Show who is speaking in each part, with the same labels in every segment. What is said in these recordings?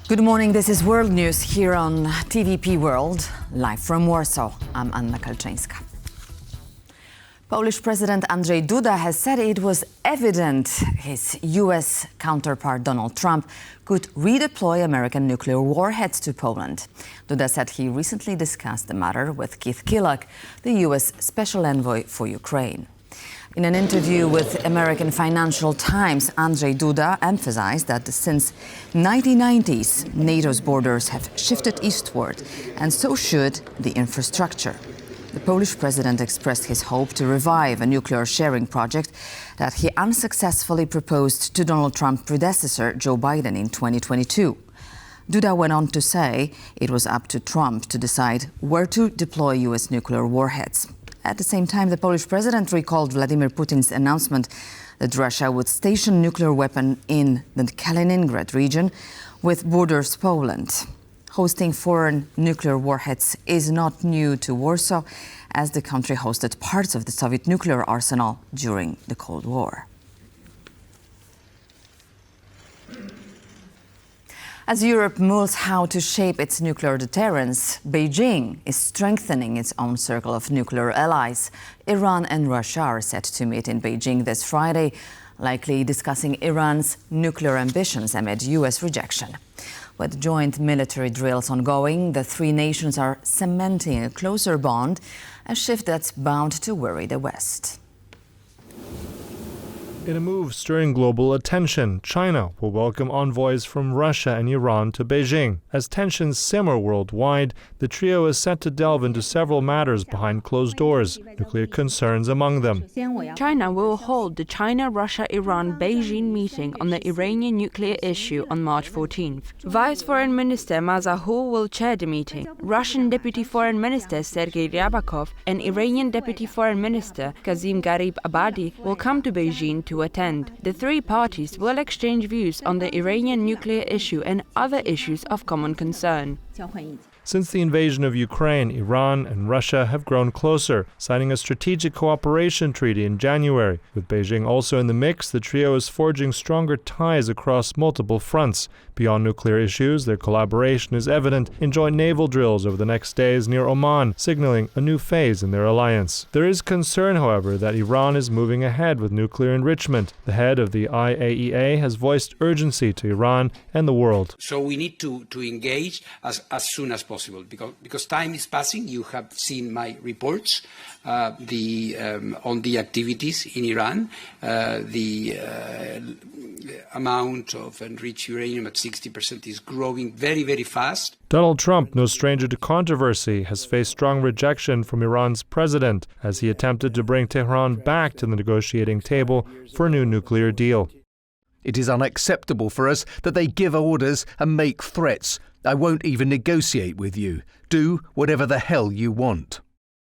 Speaker 1: Good morning, this is World News here on TVP World, live from Warsaw. I'm Anna Kalczyńska. Polish President Andrzej Duda has said it was evident his US counterpart Donald Trump could redeploy American nuclear warheads to Poland. Duda said he recently discussed the matter with Keith Kellogg, the US Special Envoy for Ukraine. In an interview with American Financial Times, Andrzej Duda emphasized that since 1990s, NATO's borders have shifted eastward, and so should the infrastructure. The Polish president expressed his hope to revive a nuclear sharing project that he unsuccessfully proposed to Donald Trump's predecessor, Joe Biden, in 2022. Duda went on to say it was up to Trump to decide where to deploy US nuclear warheads. At the same time, the Polish president recalled Vladimir Putin's announcement that Russia would station nuclear weapon in the Kaliningrad region with borders Poland. Hosting foreign nuclear warheads is not new to Warsaw, as the country hosted parts of the Soviet nuclear arsenal during the Cold War. As Europe mulls how to shape its nuclear deterrence, Beijing is strengthening its own circle of nuclear allies. Iran and Russia are set to meet in Beijing this Friday, likely discussing Iran's nuclear ambitions amid US rejection. With joint military drills ongoing, the three nations are cementing a closer bond, a shift that's bound to worry the West.
Speaker 2: In a move stirring global attention, China will welcome envoys from Russia and Iran to Beijing. As tensions simmer worldwide, the trio is set to delve into several matters behind closed doors, nuclear concerns among them.
Speaker 3: China will hold the China-Russia-Iran-Beijing meeting on the Iranian nuclear issue on March 14th. Vice Foreign Minister Ma Zaghou will chair the meeting. Russian Deputy Foreign Minister Sergei Ryabakov and Iranian Deputy Foreign Minister Kazim Garib Abadi will come to Beijing to attend. The three parties will exchange views on the Iranian nuclear issue and other issues of common concern.
Speaker 2: Since the invasion of Ukraine, Iran and Russia have grown closer, signing a strategic cooperation treaty in January. With Beijing also in the mix, the trio is forging stronger ties across multiple fronts. Beyond nuclear issues, their collaboration is evident in joint naval drills over the next days near Oman, signaling a new phase in their alliance. There is concern, however, that Iran is moving ahead with nuclear enrichment. The head of the IAEA has voiced urgency to Iran and the world.
Speaker 4: So we need to engage as soon as possible, because time is passing. You have seen my reports on the activities in Iran, the amount of enriched uranium at 60% is growing very, very fast.
Speaker 2: Donald Trump, no stranger to controversy, has faced strong rejection from Iran's president as he attempted to bring Tehran back to the negotiating table for a new nuclear deal.
Speaker 5: It is unacceptable for us that they give orders and make threats. I won't even negotiate with you. Do whatever the hell you want.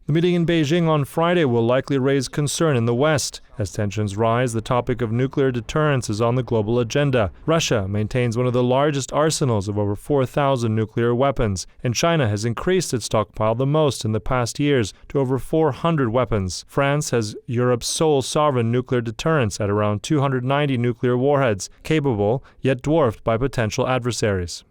Speaker 2: The meeting in Beijing on Friday will likely raise concern in the West. As tensions rise, the topic of nuclear deterrence is on the global agenda. Russia maintains one of the largest arsenals of over 4,000 nuclear weapons, and China has increased its stockpile the most in the past years to over 400 weapons. France has Europe's sole sovereign nuclear deterrence at around 290 nuclear warheads, capable yet dwarfed by potential adversaries.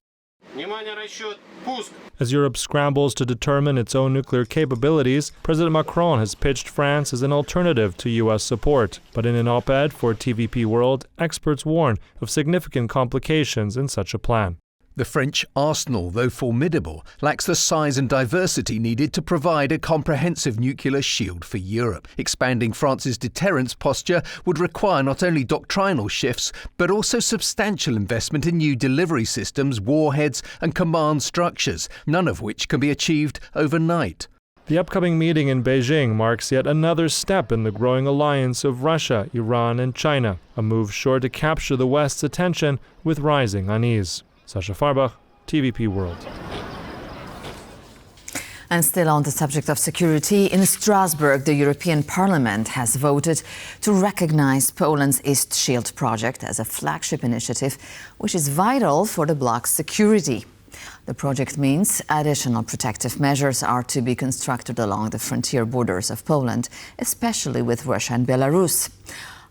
Speaker 2: As Europe scrambles to determine its own nuclear capabilities, President Macron has pitched France as an alternative to U.S. support. But in an op-ed for TVP World, experts warn of significant complications in such a plan.
Speaker 5: The French arsenal, though formidable, lacks the size and diversity needed to provide a comprehensive nuclear shield for Europe. Expanding France's deterrence posture would require not only doctrinal shifts, but also substantial investment in new delivery systems, warheads and command structures, none of which can be achieved overnight.
Speaker 2: The upcoming meeting in Beijing marks yet another step in the growing alliance of Russia, Iran and China, a move sure to capture the West's attention with rising unease. Sasha Farbach, TVP World.
Speaker 1: And still on the subject of security, in Strasbourg, the European Parliament has voted to recognize Poland's East Shield project as a flagship initiative, which is vital for the bloc's security. The project means additional protective measures are to be constructed along the frontier borders of Poland, especially with Russia and Belarus.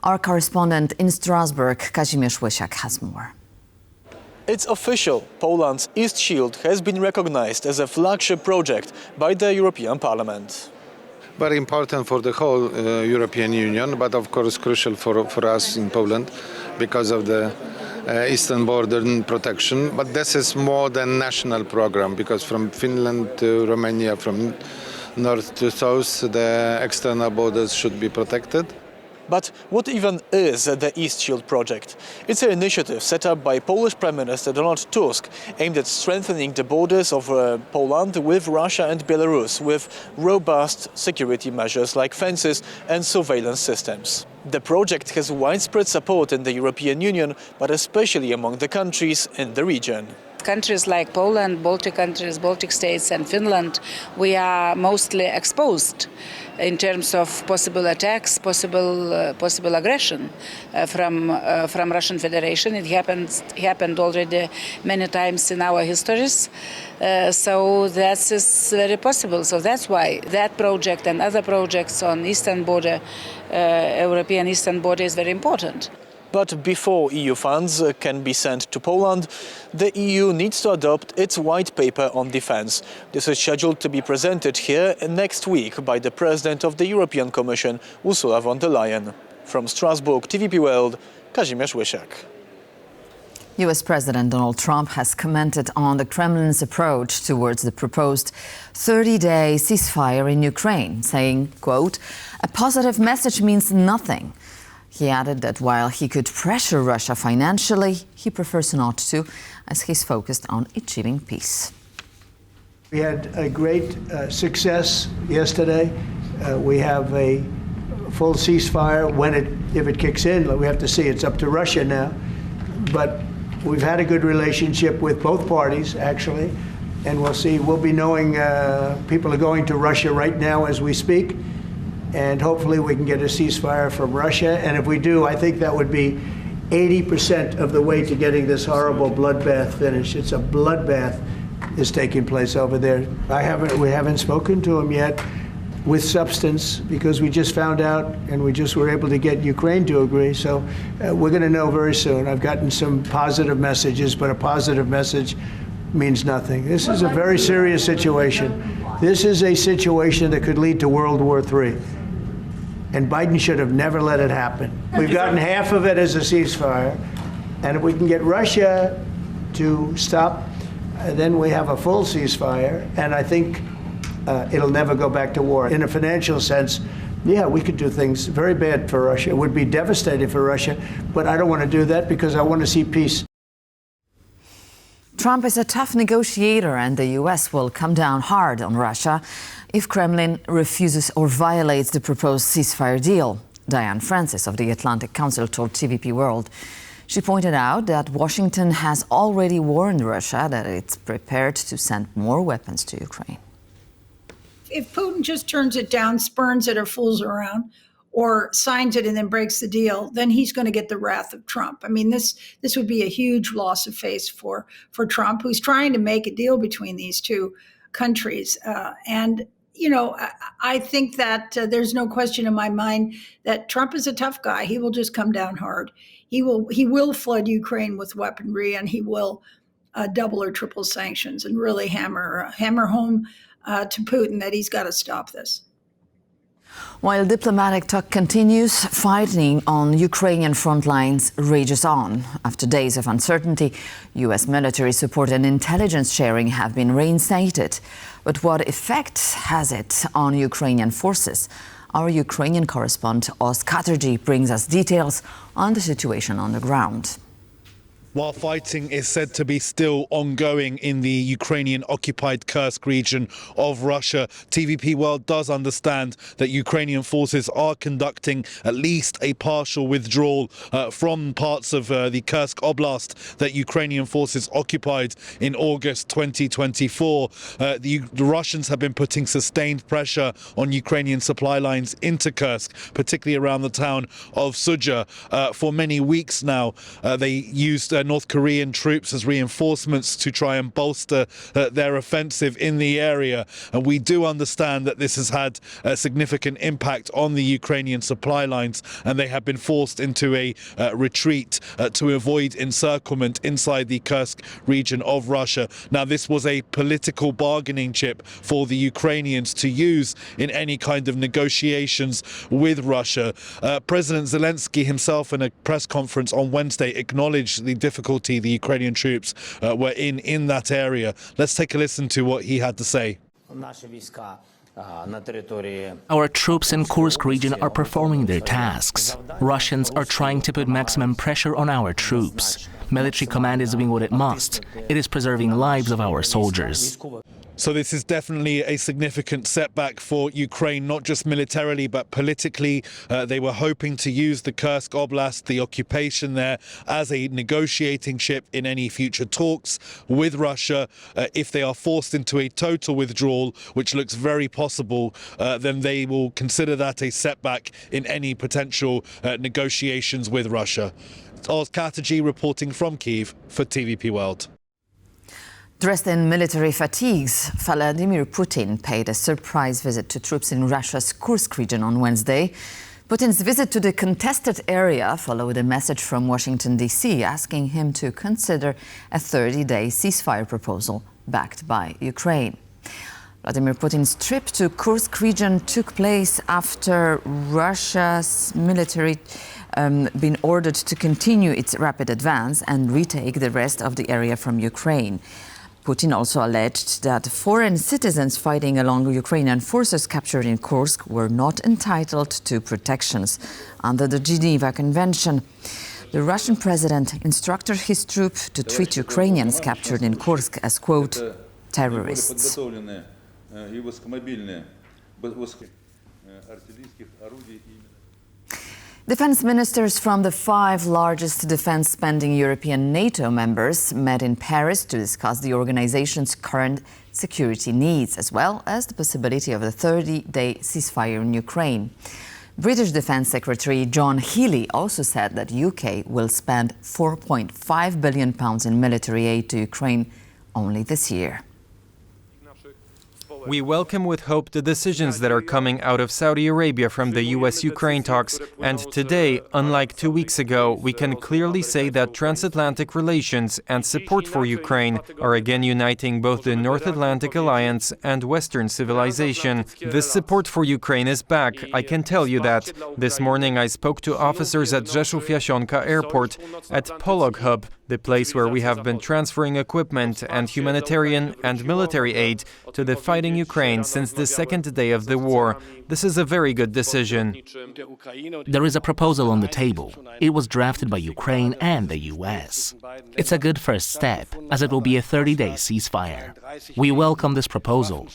Speaker 1: Our correspondent in Strasbourg, Kazimierz Łysiak, has more.
Speaker 6: It's official. Poland's East Shield has been recognized as a flagship project by the European Parliament.
Speaker 7: Very important for the whole European Union, but of course crucial for us in Poland because of the eastern border protection. But this is more than national program, because from Finland to Romania, from north to south, the external borders should be protected.
Speaker 6: But what even is the East Shield project? It's an initiative set up by Polish Prime Minister Donald Tusk, aimed at strengthening the borders of Poland with Russia and Belarus, with robust security measures like fences and surveillance systems. The project has widespread support in the European Union, but especially among the countries in the region.
Speaker 8: Countries like Poland, Baltic countries, Baltic states and Finland, we are mostly exposed in terms of possible attacks, possible aggression from Russian Federation. It happened already many times in our histories, so that is very possible. So that's why that project and other projects on eastern border, European eastern border, is very important.
Speaker 6: But before EU funds can be sent to Poland, the EU needs to adopt its white paper on defense. This is scheduled to be presented here next week by the President of the European Commission, Ursula von der Leyen. From Strasbourg, TVP World, Kazimierz Łysiak.
Speaker 1: US President Donald Trump has commented on the Kremlin's approach towards the proposed 30-day ceasefire in Ukraine, saying, quote, "A positive message means nothing." He added that while he could pressure Russia financially, he prefers not to, as he's focused on achieving peace.
Speaker 9: We had a great success yesterday. We have a full ceasefire if it kicks in. We have to see. It's up to Russia now. But we've had a good relationship with both parties, actually, and we'll see. We'll be knowing people are going to Russia right now as we speak. And hopefully we can get a ceasefire from Russia. And if we do, I think that would be 80% of the way to getting this horrible bloodbath finished. It's a bloodbath is taking place over there. We haven't spoken to him yet with substance, because we just found out and we just were able to get Ukraine to agree. So we're going to know very soon. I've gotten some positive messages, but a positive message means nothing. This is a very serious situation. This is a situation that could lead to World War III. And Biden should have never let it happen. We've gotten half of it as a ceasefire. And if we can get Russia to stop, then we have a full ceasefire. And I think it'll never go back to war. In a financial sense, yeah, we could do things very bad for Russia. It would be devastating for Russia. But I don't want to do that because I want to see peace.
Speaker 1: Trump is a tough negotiator, and the US will come down hard on Russia if Kremlin refuses or violates the proposed ceasefire deal. Diane Francis of the Atlantic Council told TVP World. She pointed out that Washington has already warned Russia that it's prepared to send more weapons to Ukraine.
Speaker 10: If Putin just turns it down, spurns it or fools around, or signs it and then breaks the deal, then he's going to get the wrath of Trump. I mean, this would be a huge loss of face for Trump, who's trying to make a deal between these two countries. And, you know, I think that there's no question in my mind that Trump is a tough guy. He will just come down hard. He will flood Ukraine with weaponry, and he will double or triple sanctions and really hammer home to Putin that he's got to stop this.
Speaker 1: While diplomatic talk continues, fighting on Ukrainian front lines rages on. After days of uncertainty, U.S. military support and intelligence sharing have been reinstated. But what effect has it on Ukrainian forces? Our Ukrainian correspondent Oz Katerji brings us details on the situation on the ground.
Speaker 11: While fighting is said to be still ongoing in the Ukrainian-occupied Kursk region of Russia, TVP World does understand that Ukrainian forces are conducting at least a partial withdrawal from parts of the Kursk Oblast that Ukrainian forces occupied in August 2024. The Russians have been putting sustained pressure on Ukrainian supply lines into Kursk, particularly around the town of Sudzha. For many weeks now, they used North Korean troops as reinforcements to try and bolster their offensive in the area. And we do understand that this has had a significant impact on the Ukrainian supply lines, and they have been forced into a retreat to avoid encirclement inside the Kursk region of Russia. Now, this was a political bargaining chip for the Ukrainians to use in any kind of negotiations with Russia. President Zelensky himself in a press conference on Wednesday acknowledged the difficulty the Ukrainian troops were in that area. Let's take a listen to what he had to say.
Speaker 12: Our troops in Kursk region are performing their tasks. Russians are trying to put maximum pressure on our troops. Military command is doing what it must. It is preserving lives of our soldiers.
Speaker 11: So this is definitely a significant setback for Ukraine, not just militarily, but politically. They were hoping to use the Kursk Oblast, the occupation there, as a negotiating chip in any future talks with Russia. If they are forced into a total withdrawal, which looks very possible, then they will consider that a setback in any potential negotiations with Russia. Oz Kataji reporting from Kyiv for TVP World.
Speaker 1: Dressed in military fatigues, Vladimir Putin paid a surprise visit to troops in Russia's Kursk region on Wednesday. Putin's visit to the contested area followed a message from Washington, D.C. asking him to consider a 30-day ceasefire proposal backed by Ukraine. Vladimir Putin's trip to Kursk region took place after Russia's military been ordered to continue its rapid advance and retake the rest of the area from Ukraine. Putin also alleged that foreign citizens fighting along Ukrainian forces captured in Kursk were not entitled to protections under the Geneva Convention. The Russian president instructed his troops to treat Ukrainians captured in Kursk as, quote, terrorists. Defense ministers from the 5 largest defense spending European NATO members met in Paris to discuss the organization's current security needs, as well as the possibility of a 30-day ceasefire in Ukraine. British Defense Secretary John Healey also said that UK will spend £4.5 billion in military aid to Ukraine only this year.
Speaker 13: We welcome with hope the decisions that are coming out of Saudi Arabia from the US-Ukraine talks, and today, unlike 2 weeks ago, we can clearly say that transatlantic relations and support for Ukraine are again uniting both the North Atlantic Alliance and Western civilization. This support for Ukraine is back, I can tell you that. This morning I spoke to officers at Rzeszów-Jasionka Airport, at Polog Hub, the place where we have been transferring equipment and humanitarian and military aid to the fighting Ukraine since the second day of the war. This is a very good decision.
Speaker 12: There is a proposal on the table. It was drafted by Ukraine and the US. It's a good first step, as it will be a 30-day ceasefire. We welcome this proposal.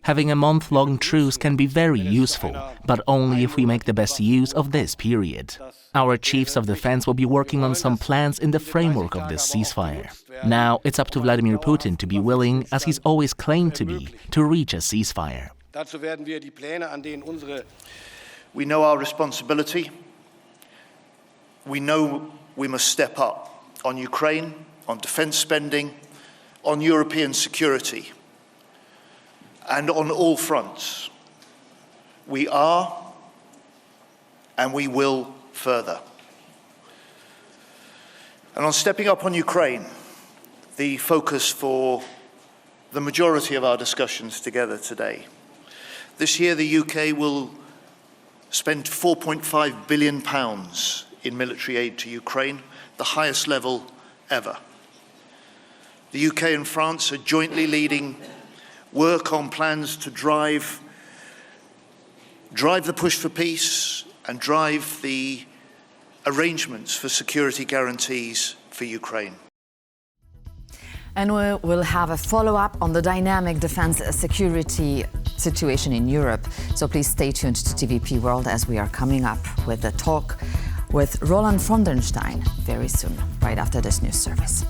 Speaker 12: Having a month-long truce can be very useful, but only if we make the best use of this period. Our chiefs of defense will be working on some plans in the framework of this ceasefire. Now, it's up to Vladimir Putin to be willing, as he's always claimed to be, to reach a ceasefire.
Speaker 14: We know our responsibility. We know we must step up on Ukraine, on defense spending, on European security, and on all fronts. We are, and we will further. And on stepping up on Ukraine, the focus for the majority of our discussions together today. This year, the UK will spend £4.5 billion in military aid to Ukraine, the highest level ever. The UK and France are jointly leading work on plans to drive the push for peace and drive the arrangements for security guarantees for Ukraine.
Speaker 1: And we'll have a follow-up on the dynamic defense security situation in Europe. So please stay tuned to TVP World as we are coming up with a talk with Roland Frondenstein very soon, right after this news service.